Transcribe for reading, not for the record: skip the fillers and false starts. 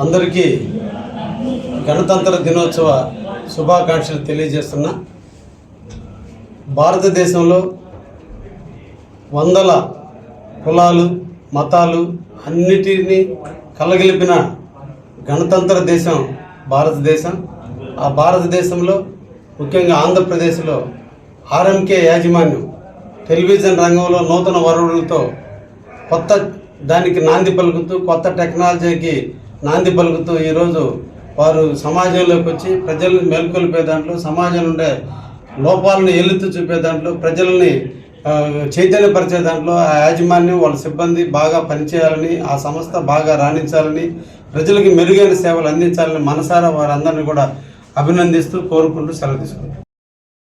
అందరికీ గణతంత్ర దినోత్సవ శుభాకాంక్షలు తెలియజేస్తున్నా. భారతదేశంలో వందల కులాలు మతాలు అన్నిటినీ కలగలిపిన గణతంత్ర దేశం భారతదేశం. ఆ భారతదేశంలో ముఖ్యంగా ఆంధ్రప్రదేశ్లో ఆర్ఎంకే యాజమాన్యం టెలివిజన్ రంగంలో నూతన వరువులతో కొత్త దానికి నాంది పలుకుతూ, కొత్త టెక్నాలజీకి నాంది పలుకుతూ ఈరోజు వారు సమాజంలోకి వచ్చి ప్రజల్ని మేల్కొల్పే దాంట్లో, సమాజంలో ఉండే లోపాలను ఎలుతూ చూపే దాంట్లో, ప్రజల్ని చైతన్యపరిచే దాంట్లో ఆ యాజమాన్యం వాళ్ళ సిబ్బంది బాగా పనిచేయాలని, ఆ సంస్థ బాగా రాణించాలని, ప్రజలకి మెరుగైన సేవలు అందించాలని మనసారా వారందరినీ కూడా అభినందిస్తూ కోరుకుంటూ సెలవు తీసుకుంటాం.